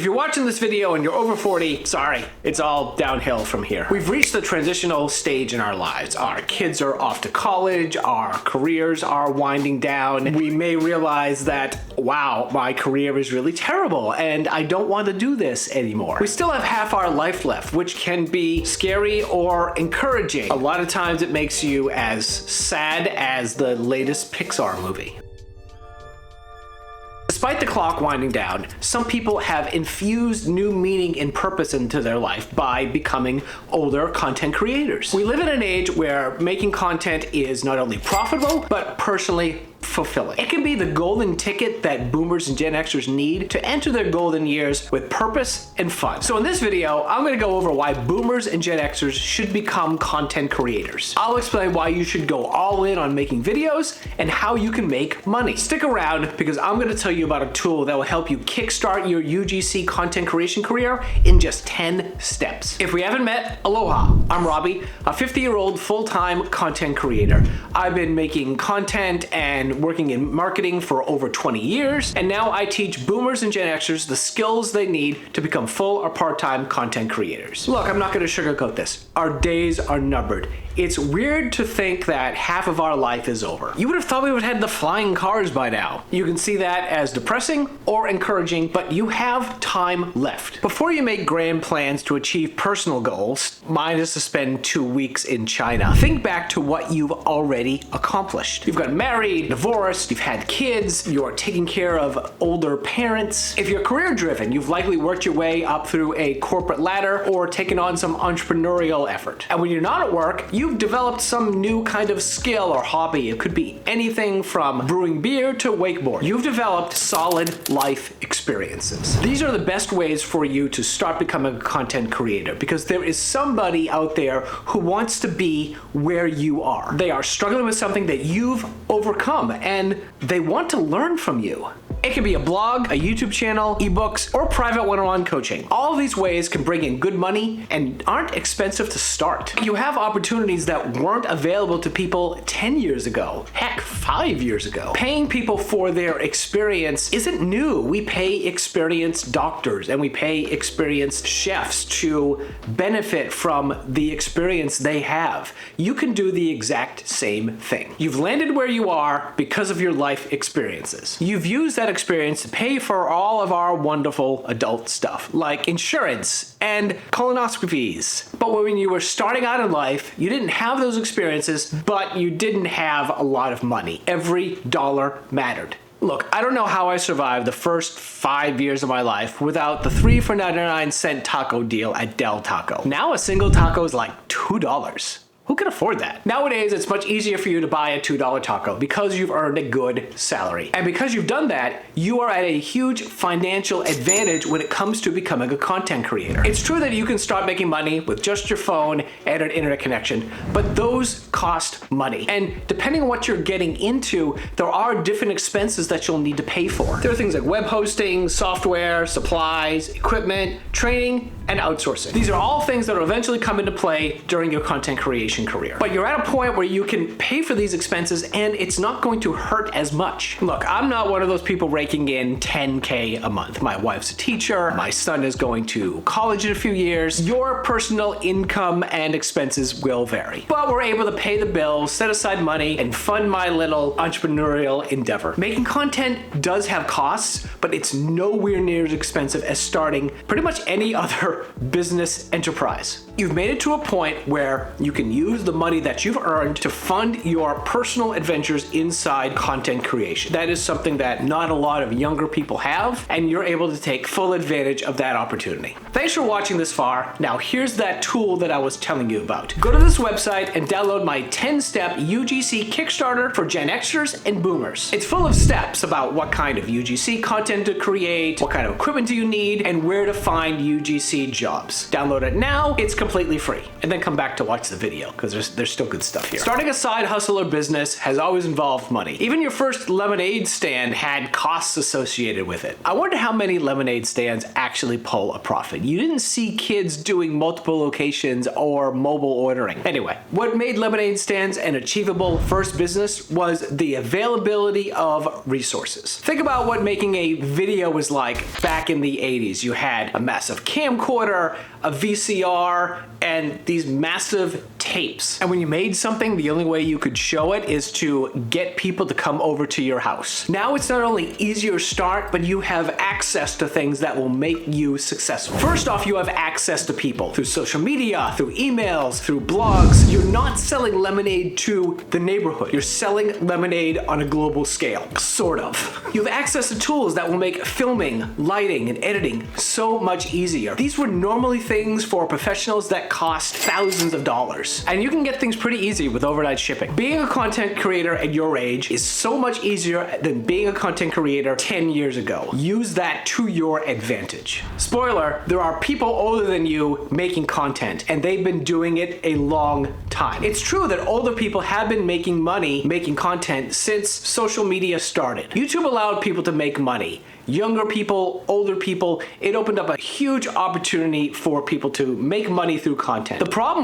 If you're watching this video and you're over 40, sorry, it's all downhill from here. We've reached the transitional stage in our lives. Our kids are off to college, our careers are winding down. We may realize that, wow, my career is really terrible and I don't want to do this anymore. We still have half our life left, which can be scary or encouraging. A lot of times it makes you as sad as the latest Pixar movie. Despite the clock winding down, some people have infused new meaning and purpose into their life by becoming older content creators. We live in an age where making content is not only profitable, but personally fulfilling. It can be the golden ticket that boomers and Gen Xers need to enter their golden years with purpose and fun. So in this video, I'm gonna go over why boomers and Gen Xers should become content creators. I'll explain why you should go all in on making videos and how you can make money. Stick around because I'm gonna tell you about a tool that will help you kickstart your UGC content creation career in just 10 steps. If we haven't met, aloha. I'm Robbie, a 50-year-old full-time content creator. I've been making content and working in marketing for over 20 years, and now I teach boomers and Gen Xers the skills they need to become full or part-time content creators. Look, I'm not gonna sugarcoat this. Our days are numbered. It's weird to think that half of our life is over. You would have thought we would have had the flying cars by now. You can see that as depressing or encouraging, but you have time left. Before you make grand plans to achieve personal goals, mine is to spend 2 weeks in China, think back to what you've already accomplished. You've got married, divorced, you've had kids, you're taking care of older parents. If you're career driven, you've likely worked your way up through a corporate ladder or taken on some entrepreneurial effort. And when you're not at work, you've developed some new kind of skill or hobby. It could be anything from brewing beer to wakeboard. You've developed solid life experiences. These are the best ways for you to start becoming a content creator because there is somebody out there who wants to be where you are. They are struggling with something that you've overcome and they want to learn from you. It can be a blog, a YouTube channel, ebooks, or private one-on-one coaching. All of these ways can bring in good money and aren't expensive to start. You have opportunities that weren't available to people 10 years ago, heck, 5 years ago. Paying people for their experience isn't new. We pay experienced doctors and we pay experienced chefs to benefit from the experience they have. You can do the exact same thing. You've landed where you are because of your life experiences. You've used that experience to pay for all of our wonderful adult stuff, like insurance and colonoscopies. But when you were starting out in life, you didn't have those experiences, but you didn't have a lot of money. Every dollar mattered. Look, I don't know how I survived the first 5 years of my life without the 3 for 99 cent taco deal at Del Taco. Now a single taco is like $2. Who can afford that? Nowadays, it's much easier for you to buy a $2 taco because you've earned a good salary. And because you've done that, you are at a huge financial advantage when it comes to becoming a content creator. It's true that you can start making money with just your phone and an internet connection, but those cost money. And depending on what you're getting into, there are different expenses that you'll need to pay for. There are things like web hosting, software, supplies, equipment, training, and outsourcing. These are all things that will eventually come into play during your content creation career. But you're at a point where you can pay for these expenses and it's not going to hurt as much. Look, I'm not one of those people raking in $10K a month. My wife's a teacher, my son is going to college in a few years. Your personal income and expenses will vary. But we're able to pay the bills, set aside money, and fund my little entrepreneurial endeavor. Making content does have costs, but it's nowhere near as expensive as starting pretty much any other business enterprise. You've made it to a point where you can use the money that you've earned to fund your personal adventures inside content creation. That is something that not a lot of younger people have, and you're able to take full advantage of that opportunity. Thanks for watching this far. Now here's that tool that I was telling you about. Go to this website and download my 10-step UGC Kickstarter for Gen Xers and Boomers. It's full of steps about what kind of UGC content to create, what kind of equipment do you need, and where to find UGC paid jobs. Download it now, it's completely free. And then come back to watch the video, because there's still good stuff here. Starting a side hustle or business has always involved money. Even your first lemonade stand had costs associated with it. I wonder how many lemonade stands actually pull a profit. You didn't see kids doing multiple locations or mobile ordering. Anyway, what made lemonade stands an achievable first business was the availability of resources. Think about what making a video was like back in the 80s. You had a massive camcorder, a VCR, and these massive tapes. And when you made something, the only way you could show it is to get people to come over to your house. Now it's not only easier to start, but you have access to things that will make you successful. First off, you have access to people through social media, through emails, through blogs. You're not selling lemonade to the neighborhood. You're selling lemonade on a global scale, sort of. You have access to tools that will make filming, lighting, and editing so much easier. These were normally things for professionals that cost thousands of dollars. And you can get things pretty easy with overnight shipping. Being a content creator at your age is so much easier than being a content creator 10 years ago. Use that to your advantage. Spoiler, there are people older than you making content, and they've been doing it a long time. It's true that older people have been making money making content since social media started. YouTube allowed people to make money. Younger people, older people, it opened up a huge opportunity for people to make money through content. The problem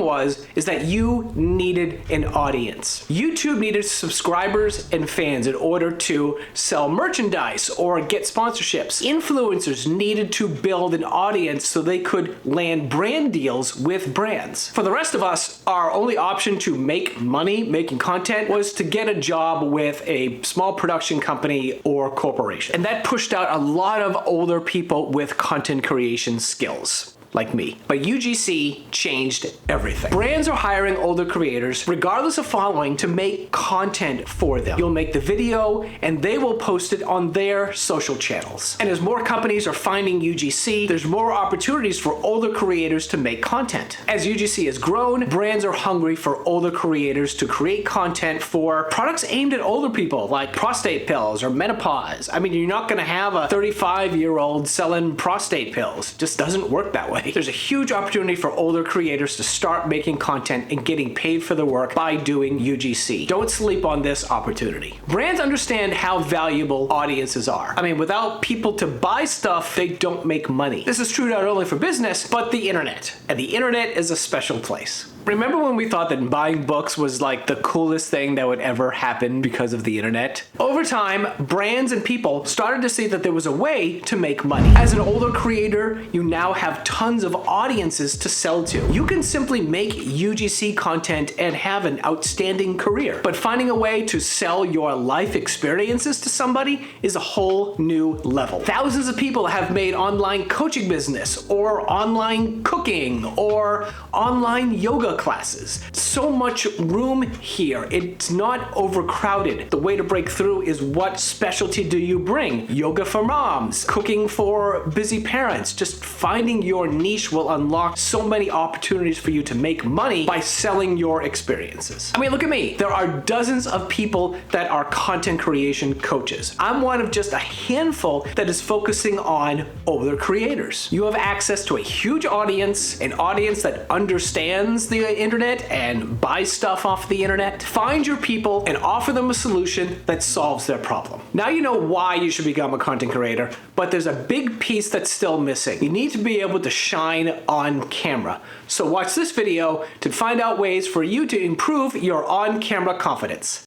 is that you needed an audience. YouTube needed subscribers and fans in order to sell merchandise or get sponsorships. Influencers needed to build an audience so they could land brand deals with brands. For the rest of us, our only option to make money making content was to get a job with a small production company or corporation. And that pushed out a lot of older people with content creation skills. Like me. But UGC changed everything. Brands are hiring older creators, regardless of following, to make content for them. You'll make the video and they will post it on their social channels. And as more companies are finding UGC, there's more opportunities for older creators to make content. As UGC has grown, brands are hungry for older creators to create content for products aimed at older people, like prostate pills or menopause. I mean, you're not gonna have a 35-year-old selling prostate pills. It just doesn't work that way. There's a huge opportunity for older creators to start making content and getting paid for the work by doing UGC. Don't sleep on this opportunity. Brands understand how valuable audiences are. I mean, without people to buy stuff, they don't make money. This is true not only for business, but the internet. And the internet is a special place. Remember when we thought that buying books was like the coolest thing that would ever happen because of the internet? Over time, brands and people started to see that there was a way to make money. As an older creator, you now have tons of audiences to sell to. You can simply make UGC content and have an outstanding career. But finding a way to sell your life experiences to somebody is a whole new level. Thousands of people have made online coaching business, or online cooking, or online yoga classes. So much room here. It's not overcrowded. The way to break through is, what specialty do you bring? Yoga for moms, cooking for busy parents. Just finding your niche will unlock so many opportunities for you to make money by selling your experiences. I mean, look at me. There are dozens of people that are content creation coaches. I'm one of just a handful that is focusing on older creators. You have access to a huge audience, an audience that understands the internet and buys stuff off the internet. Find your people and offer them a solution that solves their problem. Now you know why you should become a content creator, but there's a big piece that's still missing. You need to be able to shine on camera. So watch this video to find out ways for you to improve your on-camera confidence.